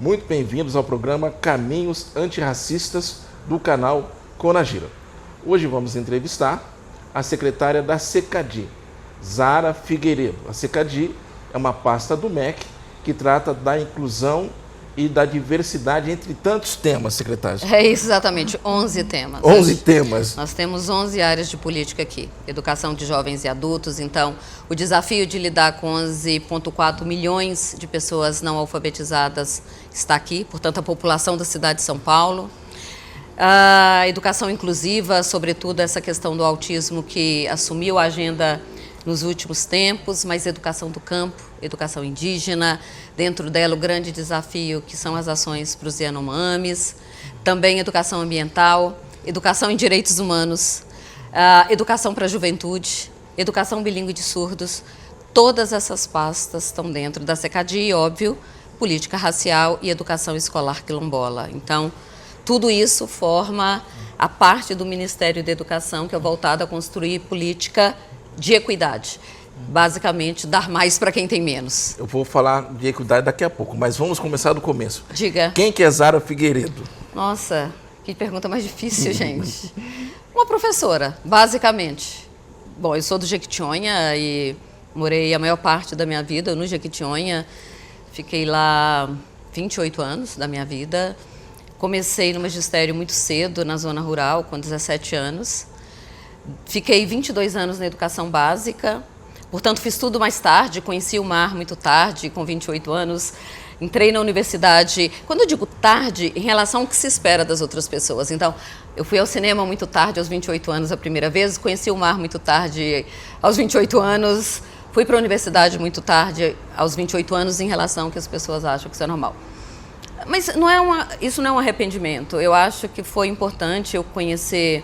Muito bem-vindos ao programa Caminhos Antirracistas do canal Conagira. Hoje vamos entrevistar a secretária da SECADI, Zara Figueiredo. A SECADI é uma pasta do MEC que trata da inclusão e da diversidade entre tantos temas, secretária. É exatamente, 11 temas. 11 temas. Nós temos 11 áreas de política aqui. Educação de jovens e adultos, então o desafio de lidar com 11,4 milhões de pessoas não alfabetizadas está aqui, portanto a população da cidade de São Paulo. A educação inclusiva, sobretudo essa questão do autismo que assumiu a agenda nos últimos tempos, mas educação do campo, educação indígena, dentro dela o grande desafio que são as ações para os Yanomamis, também educação ambiental, educação em direitos humanos, educação para a juventude, educação bilíngue de surdos, todas essas pastas estão dentro da SECADI, óbvio, política racial e educação escolar quilombola. Então, tudo isso forma a parte do Ministério da Educação que é voltada a construir política de equidade. Basicamente, dar mais para quem tem menos. Eu vou falar de equidade daqui a pouco, mas vamos começar do começo. Diga. Quem que é Zara Figueiredo? Nossa, que pergunta mais difícil, gente. Uma professora, basicamente. Bom, eu sou do Jequitinhonha e morei a maior parte da minha vida no Jequitinhonha. Fiquei lá 28 anos da minha vida. Comecei no magistério muito cedo, na zona rural, com 17 anos. Fiquei 22 anos na educação básica, portanto fiz tudo mais tarde, conheci o mar muito tarde, com 28 anos. Entrei na universidade, quando eu digo tarde, em relação ao que se espera das outras pessoas. Então, eu fui ao cinema muito tarde, aos 28 anos a primeira vez, conheci o mar muito tarde, aos 28 anos, fui para a universidade muito tarde, aos 28 anos, em relação ao que as pessoas acham que isso é normal. Mas isso não é um arrependimento. Eu acho que foi importante eu conhecer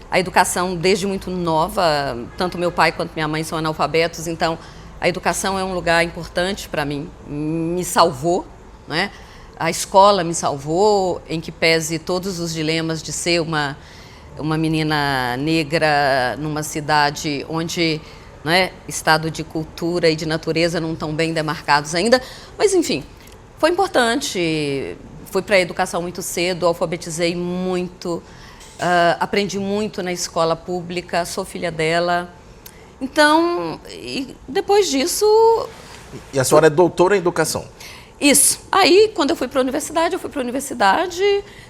a educação desde muito nova. Tanto meu pai quanto minha mãe são analfabetos, então a educação é um lugar importante para mim. Me salvou, né? A escola me salvou, em que pese todos os dilemas de ser uma menina negra numa cidade onde, né, estado de cultura e de natureza não estão bem demarcados ainda. Mas, enfim, foi importante. Fui para a educação muito cedo, alfabetizei muito. Aprendi muito na escola pública, sou filha dela. Então, depois disso... E a senhora é doutora em educação? Isso. Aí, quando eu fui para a universidade,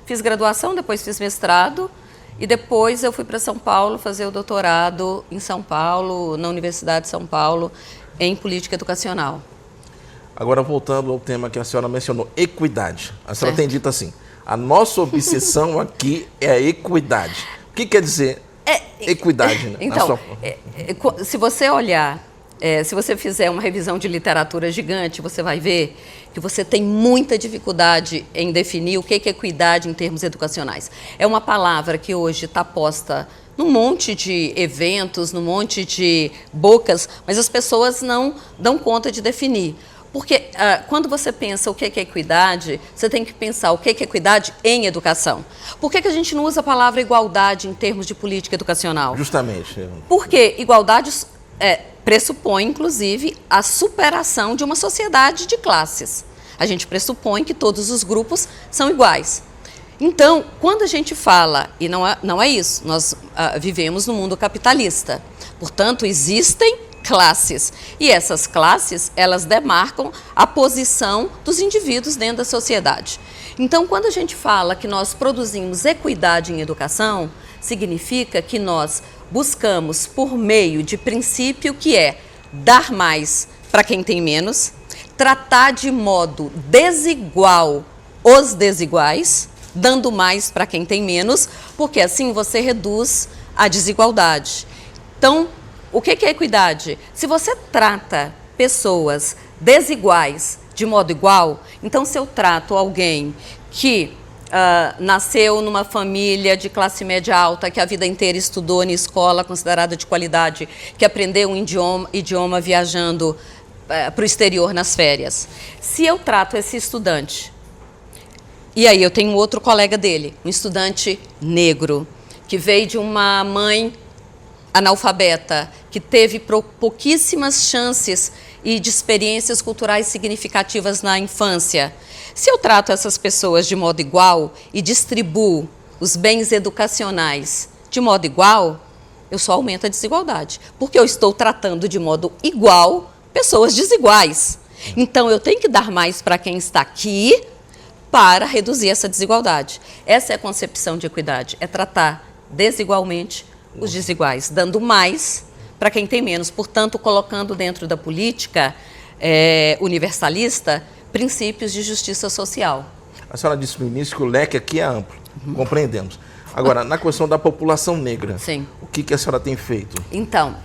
fiz graduação, depois fiz mestrado. E depois eu fui para São Paulo fazer o doutorado em São Paulo, na Universidade de São Paulo, em política educacional. Agora, voltando ao tema que a senhora mencionou, equidade. A senhora tem dito assim: a nossa obsessão aqui é a equidade. O que quer dizer equidade? Então, se você olhar, se você fizer uma revisão de literatura gigante, você vai ver que você tem muita dificuldade em definir o que é equidade em termos educacionais. É uma palavra que hoje está posta num monte de eventos, num monte de bocas, mas as pessoas não dão conta de definir. Porque quando você pensa o que é equidade, você tem que pensar o que é equidade em educação. Por que a gente não usa a palavra igualdade em termos de política educacional? Justamente. Porque igualdade pressupõe, inclusive, a superação de uma sociedade de classes. A gente pressupõe que todos os grupos são iguais. Então, quando a gente fala, e não é isso, nós vivemos no mundo capitalista. Portanto, existem classes. E essas classes, elas demarcam a posição dos indivíduos dentro da sociedade. Então, quando a gente fala que nós produzimos equidade em educação, significa que nós buscamos, por meio de princípio que é dar mais para quem tem menos, tratar de modo desigual os desiguais, dando mais para quem tem menos, porque assim você reduz a desigualdade. Então, o que é equidade? Se você trata pessoas desiguais de modo igual, então se eu trato alguém que nasceu numa família de classe média alta, que a vida inteira estudou em escola considerada de qualidade, que aprendeu um idioma viajando para o exterior nas férias. Se eu trato esse estudante, e aí eu tenho outro colega dele, um estudante negro, que veio de uma mãe analfabeta, que teve pouquíssimas chances e de experiências culturais significativas na infância. Se eu trato essas pessoas de modo igual e distribuo os bens educacionais de modo igual, eu só aumento a desigualdade, porque eu estou tratando de modo igual pessoas desiguais. Então, eu tenho que dar mais para quem está aqui para reduzir essa desigualdade. Essa é a concepção de equidade, é tratar desigualmente os desiguais, dando mais para quem tem menos, portanto, colocando dentro da política universalista princípios de justiça social. A senhora disse no início que o leque aqui é amplo, compreendemos. Agora, na questão da população negra, sim, o que a senhora tem feito? Então,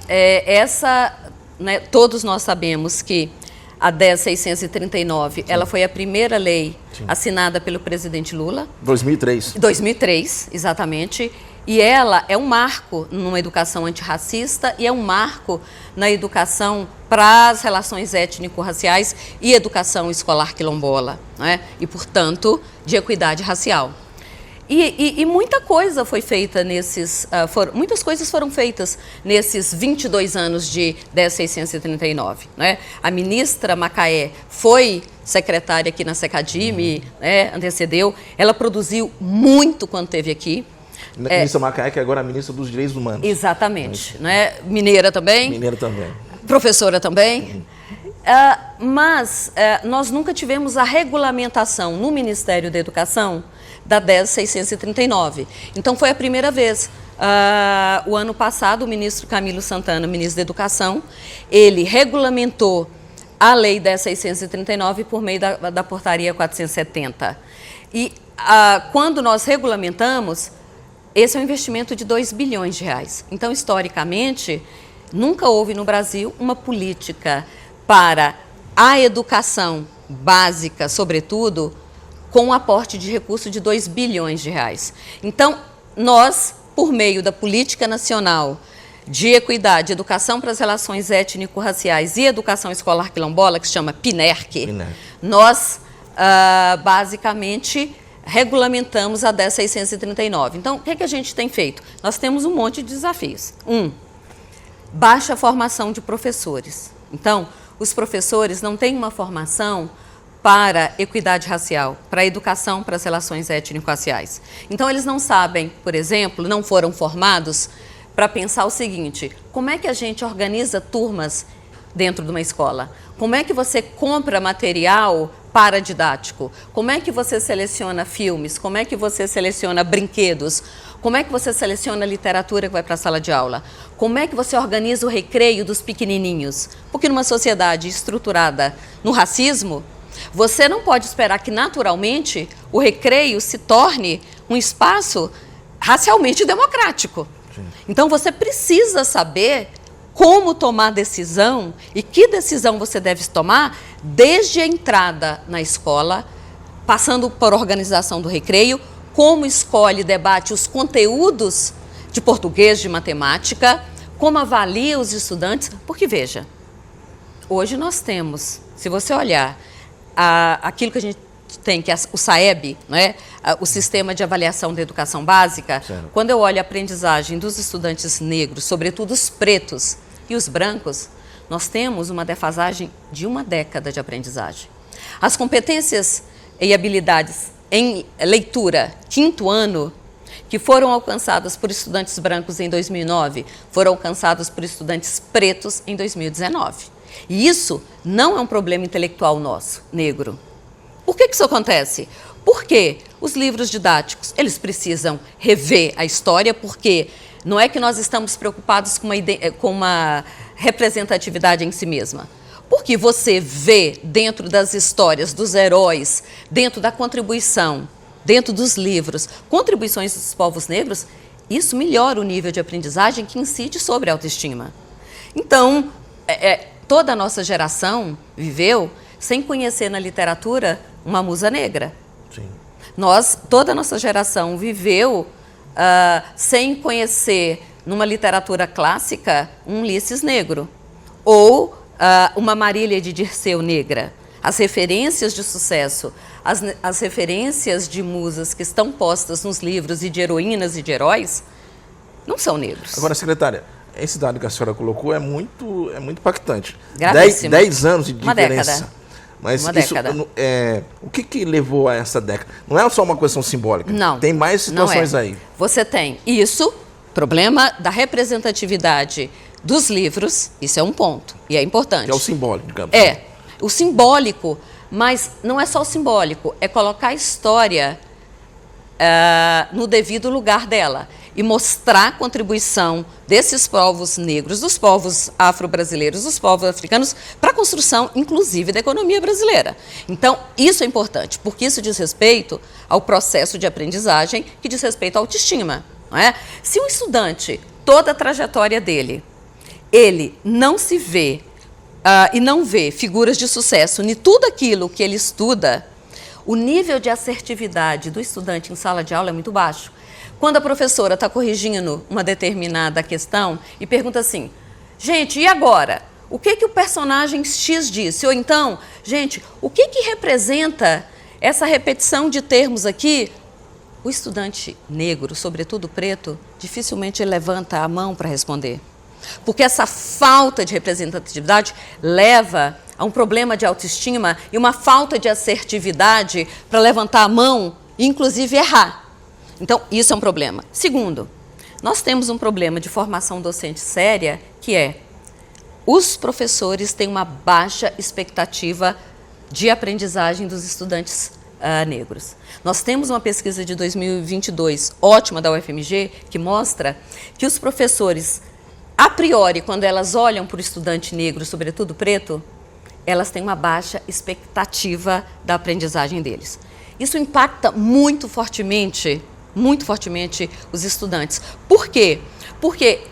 todos nós sabemos que a 10.639, ela foi a primeira lei assinada pelo presidente Lula. 2003. 2003, exatamente. E ela é um marco numa educação antirracista e é um marco na educação para as relações étnico-raciais e educação escolar quilombola, né? E, portanto, de equidade racial. E muita coisa foi feita muitas coisas foram feitas nesses 22 anos de 10.639, né? A ministra Macaé foi secretária aqui na SECADI, me antecedeu. Ela produziu muito quando esteve aqui. Ministra Macaé, que agora é a ministra dos Direitos Humanos. Exatamente. Né? Mineira também. Mineira também. Professora também. Mas nós nunca tivemos a regulamentação no Ministério da Educação da 10.639. Então, foi a primeira vez. O ano passado, o ministro Camilo Santana, ministro da Educação, ele regulamentou a lei 10.639 por meio da portaria 470. E quando nós regulamentamos, esse é um investimento de 2 bilhões de reais. Então, historicamente, nunca houve no Brasil uma política para a educação básica, sobretudo, com um aporte de recurso de 2 bilhões de reais. Então, nós, por meio da Política Nacional de Equidade, Educação para as Relações Étnico-Raciais e Educação Escolar Quilombola, que se chama PNERC, nós, basicamente, regulamentamos a 10.639. Então, o que a gente tem feito? Nós temos um monte de desafios. Baixa formação de professores. Então, os professores não têm uma formação para equidade racial, para educação para as relações étnico-raciais. Então, eles não sabem, por exemplo, não foram formados para pensar o seguinte: como é que a gente organiza turmas dentro de uma escola? Como é que você compra material paradidático? Como é que você seleciona filmes? Como é que você seleciona brinquedos? Como é que você seleciona literatura que vai para a sala de aula? Como é que você organiza o recreio dos pequenininhos? Porque numa sociedade estruturada no racismo, você não pode esperar que naturalmente o recreio se torne um espaço racialmente democrático. Sim. Então você precisa saber como tomar decisão e que decisão você deve tomar desde a entrada na escola, passando por organização do recreio, como escolhe e debate os conteúdos de português, de matemática, como avalia os estudantes, porque veja, hoje nós temos, se você olhar aquilo que a gente tem, que é o SAEB, né? O Sistema de Avaliação da Educação Básica, certo. Quando eu olho a aprendizagem dos estudantes negros, sobretudo os pretos e os brancos, nós temos uma defasagem de uma década de aprendizagem. As competências e habilidades em leitura, 5º ano, que foram alcançadas por estudantes brancos em 2009, foram alcançadas por estudantes pretos em 2019. E isso não é um problema intelectual nosso, negro. Por que isso acontece? Porque os livros didáticos, eles precisam rever a história, porque não é que nós estamos preocupados com uma representatividade em si mesma. Porque você vê dentro das histórias dos heróis, dentro da contribuição, dentro dos livros, contribuições dos povos negros, isso melhora o nível de aprendizagem que incide sobre a autoestima. Então, toda a nossa geração viveu sem conhecer na literatura uma musa negra. Sim. Toda a nossa geração viveu sem conhecer numa literatura clássica um Ulisses negro ou uma Marília de Dirceu negra. As referências de sucesso, as referências de musas que estão postas nos livros e de heroínas e de heróis não são negros. Agora, secretária, esse dado que a senhora colocou é muito impactante. Gravíssimo. 10 anos de Uma diferença. década. Mas Uma isso, década. o que levou a essa década? Não é só uma questão simbólica. Não. Tem mais situações não é. aí. Você tem isso, problema da representatividade dos livros, isso é um ponto, e é importante. Que é o simbólico, digamos. É, o simbólico, mas não é só o simbólico, é colocar a história no devido lugar dela e mostrar a contribuição desses povos negros, dos povos afro-brasileiros, dos povos africanos, para a construção, inclusive, da economia brasileira. Então, isso é importante, porque isso diz respeito ao processo de aprendizagem, que diz respeito à autoestima. Não é? Se um estudante, toda a trajetória dele, ele não se vê e não vê figuras de sucesso em tudo aquilo que ele estuda, o nível de assertividade do estudante em sala de aula é muito baixo. Quando a professora está corrigindo uma determinada questão e pergunta assim, gente, e agora? O que o personagem X disse? Ou então, gente, o que representa essa repetição de termos aqui? O estudante negro, sobretudo preto, dificilmente levanta a mão para responder. Porque essa falta de representatividade leva a um problema de autoestima e uma falta de assertividade para levantar a mão e, inclusive, errar. Então, isso é um problema. Segundo, nós temos um problema de formação docente séria, que é os professores têm uma baixa expectativa de aprendizagem dos estudantes negros. Nós temos uma pesquisa de 2022, ótima, da UFMG, que mostra que os professores, a priori, quando elas olham para o estudante negro, sobretudo preto, elas têm uma baixa expectativa da aprendizagem deles. Isso impacta muito fortemente os estudantes. Por quê? Porque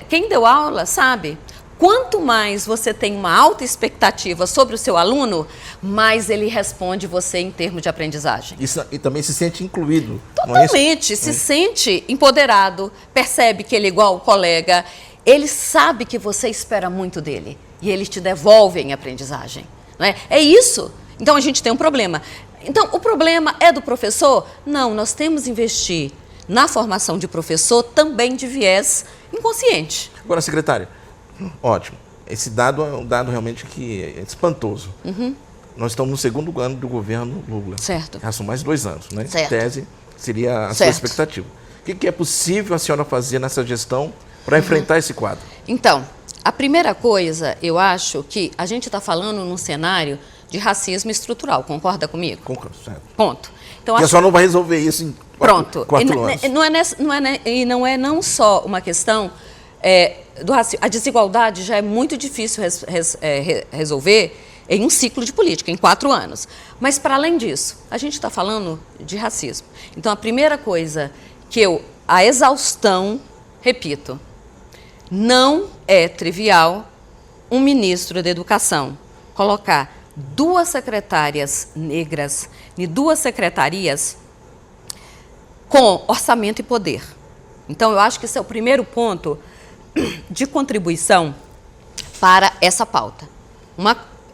quem deu aula sabe, quanto mais você tem uma alta expectativa sobre o seu aluno, mais ele responde você em termos de aprendizagem. Isso, e também se sente incluído. Totalmente, se sente empoderado, percebe que ele é igual ao colega, ele sabe que você espera muito dele e ele te devolve em aprendizagem. Não é? É isso. Então a gente tem um problema. Então, o problema é do professor? Não, nós temos que investir na formação de professor também de viés inconsciente. Agora, secretária, ótimo. Esse dado é um dado realmente que é espantoso. Uhum. Nós estamos no segundo ano do governo Lula. Certo. Já são mais 2 anos, né? Certo. Em tese, seria a sua expectativa. O que é possível a senhora fazer nessa gestão para enfrentar esse quadro? Então, a primeira coisa, eu acho que a gente está falando num cenário de racismo estrutural, concorda comigo? Concordo, certo. Ponto. Então, a senhora não vai resolver isso em 4 anos. Não é não só uma questão do racismo. A desigualdade já é muito difícil resolver em um ciclo de política, em 4 anos. Mas, para além disso, a gente está falando de racismo. Então, a primeira coisa a exaustão, repito, não é trivial um ministro da Educação colocar 2 secretárias negras e 2 secretarias com orçamento e poder. Então, eu acho que esse é o primeiro ponto de contribuição para essa pauta.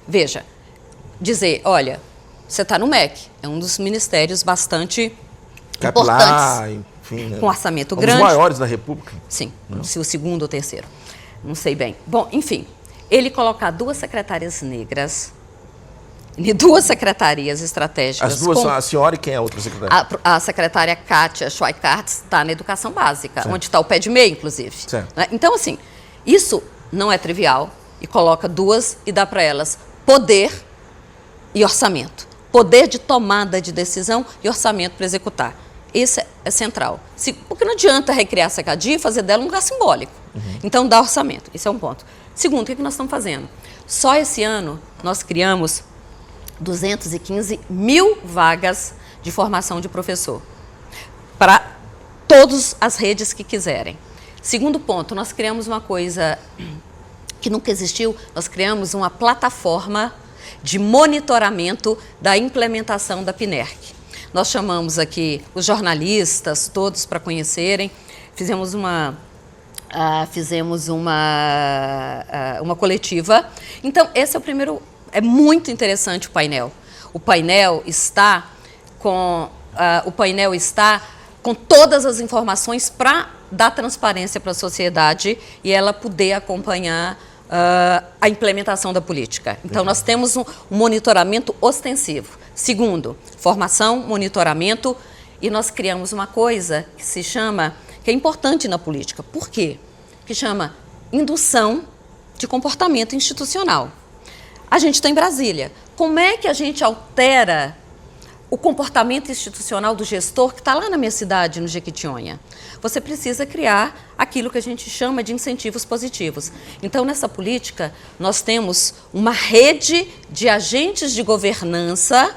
Veja, dizer, olha, você está no MEC, é um dos ministérios bastante importantes, enfim, né? Com orçamento grande. Um dos maiores da República. Sim, se o segundo ou terceiro, não sei bem. Bom, enfim, ele colocar 2 secretárias negras e 2 secretarias estratégicas. As 2 são a senhora e quem é a outra secretária? A secretária Kátia Schweikart está na educação básica, certo, onde está o pé de meia, inclusive. Certo. Então, assim, isso não é trivial e coloca 2 e dá para elas poder e orçamento. Poder de tomada de decisão e orçamento para executar. Esse é central. Porque não adianta recriar a SECADI e fazer dela um lugar simbólico. Uhum. Então, dá orçamento. Isso é um ponto. Segundo, o que nós estamos fazendo? Só esse ano, nós criamos 215 mil vagas de formação de professor para todas as redes que quiserem. Segundo ponto, nós criamos uma coisa que nunca existiu, nós criamos uma plataforma de monitoramento da implementação da PNERC. Nós chamamos aqui os jornalistas todos para conhecerem, fizemos uma coletiva. Então, esse é o primeiro. É muito interessante o painel. O painel está com todas as informações para dar transparência para a sociedade e ela poder acompanhar a implementação da política. Então, nós temos um monitoramento ostensivo. Segundo, formação, monitoramento, e nós criamos uma coisa que se chama, que é importante na política. Por quê? Que chama indução de comportamento institucional. A gente está em Brasília. Como é que a gente altera o comportamento institucional do gestor que está lá na minha cidade, no Jequitinhonha? Você precisa criar aquilo que a gente chama de incentivos positivos. Então, nessa política, nós temos uma rede de agentes de governança,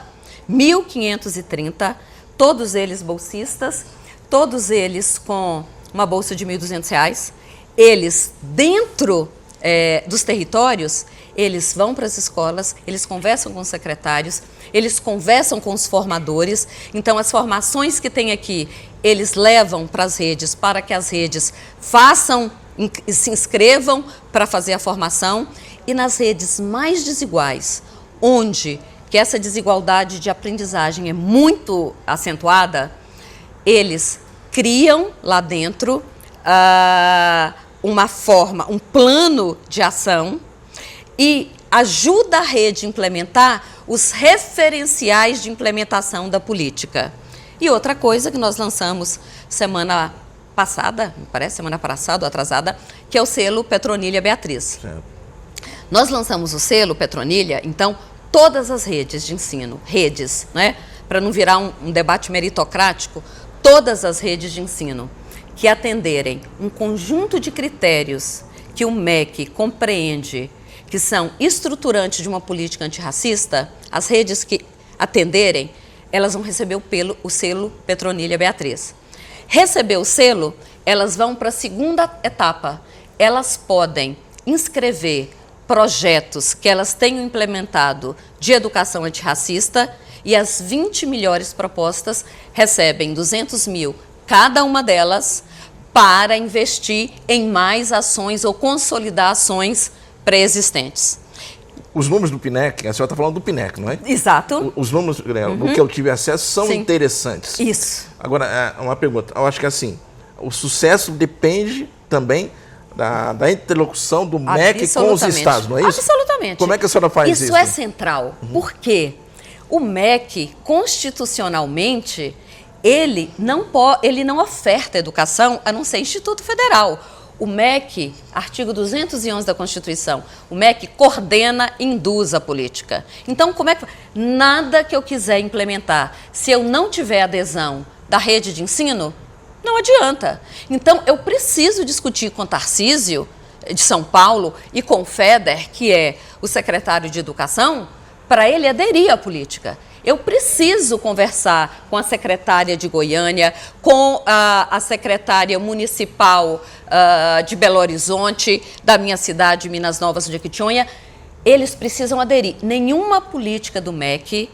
1.530, todos eles bolsistas, todos eles com uma bolsa de R$ 1.200. Eles, dentro dos territórios, eles vão para as escolas, eles conversam com os secretários, eles conversam com os formadores. Então, as formações que tem aqui, eles levam para as redes, para que as redes se inscrevam para fazer a formação. E nas redes mais desiguais, onde que essa desigualdade de aprendizagem é muito acentuada, eles criam lá dentro um plano de ação e ajuda a rede a implementar os referenciais de implementação da política. E outra coisa que nós lançamos semana passada, me parece, semana passada ou atrasada, que é o selo Petronilha Beatriz. Certo. Nós lançamos o selo Petronilha, então, todas as redes de ensino, né, para não virar um debate meritocrático, todas as redes de ensino que atenderem um conjunto de critérios que o MEC compreende que são estruturantes de uma política antirracista, as redes que atenderem, elas vão receber o selo Petronilha Beatriz. Receber o selo, elas vão para a segunda etapa. Elas podem inscrever projetos que elas tenham implementado de educação antirracista e as 20 melhores propostas recebem 200 mil cada uma delas para investir em mais ações ou consolidar ações pré-existentes. Os números do PNEC, a senhora está falando do PNEC, não é? Exato. Os números do que eu tive acesso são interessantes. Isso. Agora, uma pergunta. Eu acho que assim, o sucesso depende também da interlocução do MEC com os estados, não é isso? Absolutamente. Como é que a senhora faz isso? Isso é central. Por quê? O MEC, constitucionalmente, ele não oferta educação a não ser Instituto Federal. O MEC, artigo 211 da Constituição, o MEC coordena e induz a política. Então, como é que... Nada que eu quiser implementar, se eu não tiver adesão da rede de ensino, não adianta. Então, eu preciso discutir com o Tarcísio, de São Paulo, e com o Feder, que é o secretário de Educação, para ele aderir à política. Eu preciso conversar com a secretária de Goiânia, com a secretária municipal de Belo Horizonte, da minha cidade, Minas Novas, de Jequitinhonha. Eles precisam aderir. Nenhuma política do MEC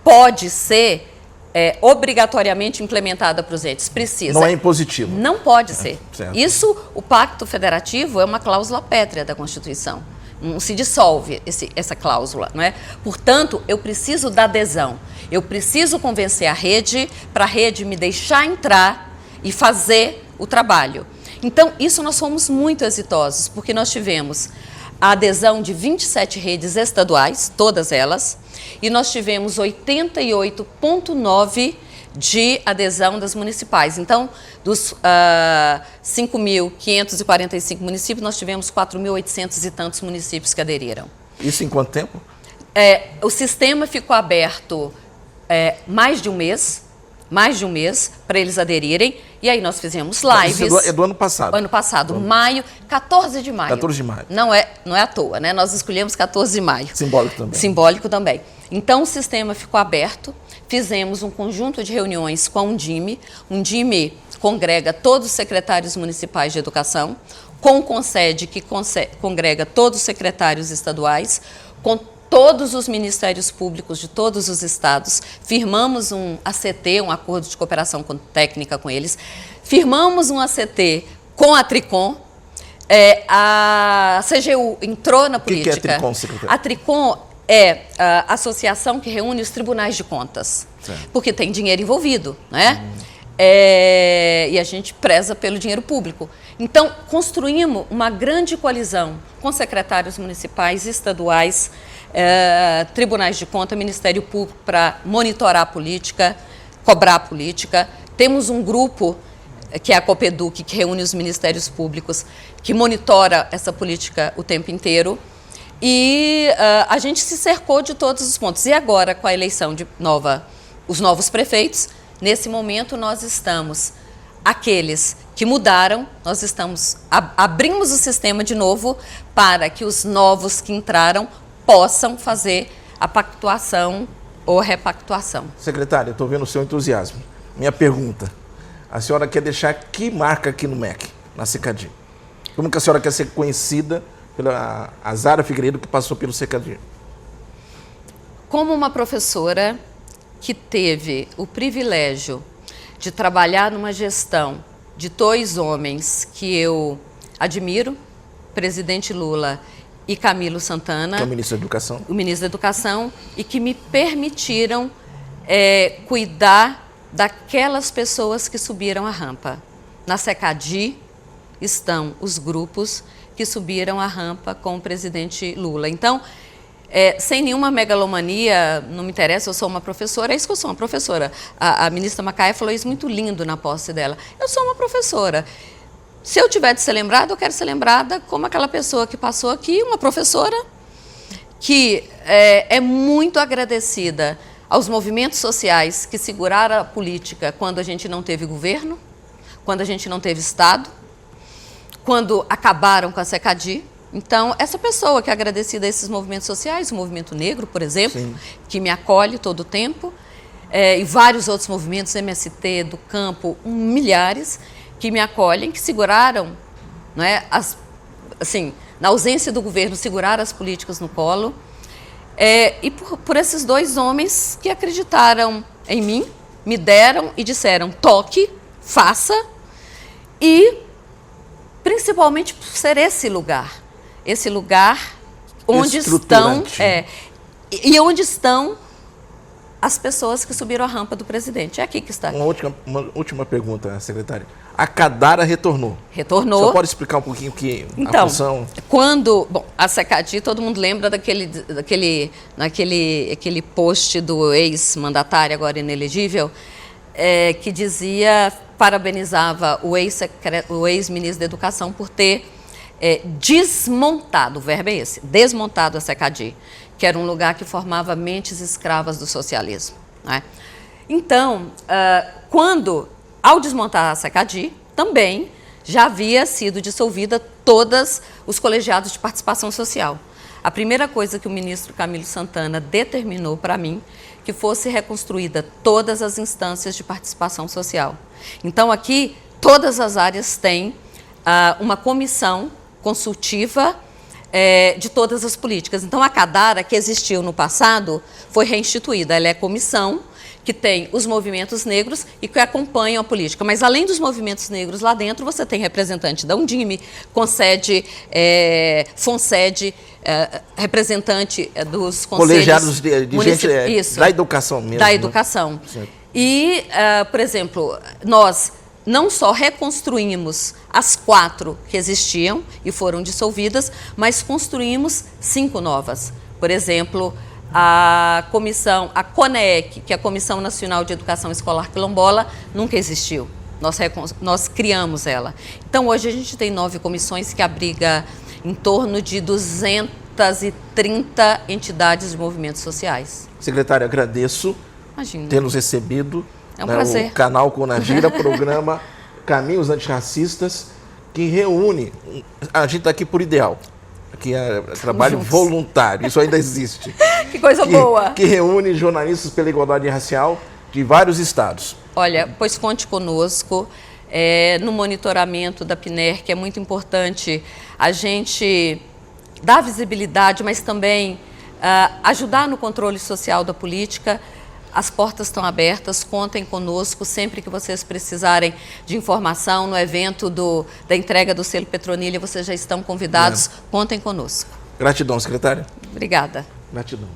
pode ser obrigatoriamente implementada para os entes. Precisa. Não é impositivo. Não pode ser. Certo. Isso, o Pacto Federativo é uma cláusula pétrea da Constituição. Não se dissolve essa cláusula, não é? Portanto, eu preciso da adesão. Eu preciso convencer a rede para a rede me deixar entrar e fazer o trabalho. Então, isso nós fomos muito exitosos, porque nós tivemos a adesão de 27 redes estaduais, todas elas, e nós tivemos 88,9% de adesão das municipais. Então, dos 5.545 municípios, nós tivemos 4.800 e tantos municípios que aderiram. Isso em quanto tempo? O sistema ficou aberto mais de um mês para eles aderirem, e aí nós fizemos lives. Isso é do ano passado? Ano passado, maio, 14 de maio. 14 de maio. Não é à toa, né? Nós escolhemos 14 de maio. Simbólico também. Simbólico também. Então, o sistema ficou aberto, fizemos um conjunto de reuniões com a Undime. Undime congrega todos os secretários municipais de educação, com o Concede, que congrega todos os secretários estaduais, com todos os ministérios públicos de todos os estados. Firmamos um ACT, um acordo de cooperação técnica com eles. Firmamos um ACT com a Tricom. A CGU entrou na política. O que é a Tricom, secretário? A Tricom é a associação que reúne os tribunais de contas, certo, porque tem dinheiro envolvido, né? e a gente preza pelo dinheiro público. Então, construímos uma grande coalizão com secretários municipais, estaduais, tribunais de conta, Ministério Público para monitorar a política, cobrar a política. Temos um grupo, que é a Copeduc, que reúne os ministérios públicos, que monitora essa política o tempo inteiro. E a gente se cercou de todos os pontos. E agora, com a eleição os novos prefeitos, nesse momento nós estamos, aqueles que mudaram, nós estamos, abrimos o sistema de novo para que os novos que entraram possam fazer a pactuação ou repactuação. Secretária, eu estou vendo o seu entusiasmo. Minha pergunta, a senhora quer deixar que marca aqui no MEC, na CECADI? Como que a senhora quer ser conhecida pela Zara Figueiredo, que passou pelo CECADI? Como uma professora que teve o privilégio de trabalhar numa gestão de 2 homens que eu admiro, presidente Lula e Camilo Santana, que é o ministro da Educação. O ministro da Educação, e que me permitiram cuidar daquelas pessoas que subiram a rampa. Na CECADI estão os grupos que subiram a rampa com o presidente Lula. Então, sem nenhuma megalomania, não me interessa, eu sou uma professora, é isso que eu sou, uma professora. A ministra Macaé falou isso muito lindo na posse dela. Eu sou uma professora. Se eu tiver de ser lembrada, eu quero ser lembrada como aquela pessoa que passou aqui, uma professora que é muito agradecida aos movimentos sociais que seguraram a política quando a gente não teve governo, quando a gente não teve Estado, quando acabaram com a CECADI. Então, essa pessoa que é agradecida a esses movimentos sociais, o movimento negro, por exemplo, sim, que me acolhe todo o tempo, e vários outros movimentos, MST, do campo, milhares, que me acolhem, que seguraram, não é, assim, na ausência do governo, seguraram as políticas no colo. E por esses 2 homens que acreditaram em mim, me deram e disseram, toque, faça, e principalmente por ser esse lugar onde estão e onde estão as pessoas que subiram a rampa do presidente. É aqui que está. Uma última pergunta, secretária. A Cadara retornou. Retornou. Só pode explicar um pouquinho a função? Bom, a CECADI, todo mundo lembra daquele post do ex-mandatário, agora inelegível, que dizia, parabenizava o ex-ministro da Educação por ter desmontado, o verbo é esse, desmontado a CECADI, que era um lugar que formava mentes escravas do socialismo, né? Então, ao desmontar a CECADI, também já havia sido dissolvida todos os colegiados de participação social. A primeira coisa que o ministro Camilo Santana determinou para mim, que fosse reconstruída todas as instâncias de participação social. Então, aqui, todas as áreas têm uma comissão consultiva de todas as políticas. Então, a Cadara, que existiu no passado, foi reinstituída. Ela é comissão que tem os movimentos negros e que acompanham a política. Mas, além dos movimentos negros lá dentro, você tem representante da Undime, Concede, Fonsede, representante dos conselhos... Colegiados de gente da educação mesmo. Da educação. Né? E, por exemplo, nós não só reconstruímos as 4 que existiam e foram dissolvidas, mas construímos 5 novas. Por exemplo, a CONEEC, que é a Comissão Nacional de Educação Escolar Quilombola, nunca existiu. Nós criamos ela. Então, hoje a gente tem 9 comissões que abriga em torno de 230 entidades de movimentos sociais. Secretária, agradeço ter nos recebido. É um prazer. O canal Conagira, programa Caminhos Antirracistas, que reúne, a gente está aqui por ideal, aqui é trabalho voluntário, isso ainda existe. Que coisa boa! Que reúne jornalistas pela igualdade racial de vários estados. Olha, pois conte conosco, no monitoramento da PNER, que é muito importante a gente dar visibilidade, mas também ajudar no controle social da política. As portas estão abertas, contem conosco sempre que vocês precisarem de informação no evento da entrega do selo Petronilha, vocês já estão convidados, contem conosco. Gratidão, secretária. Obrigada. Gratidão.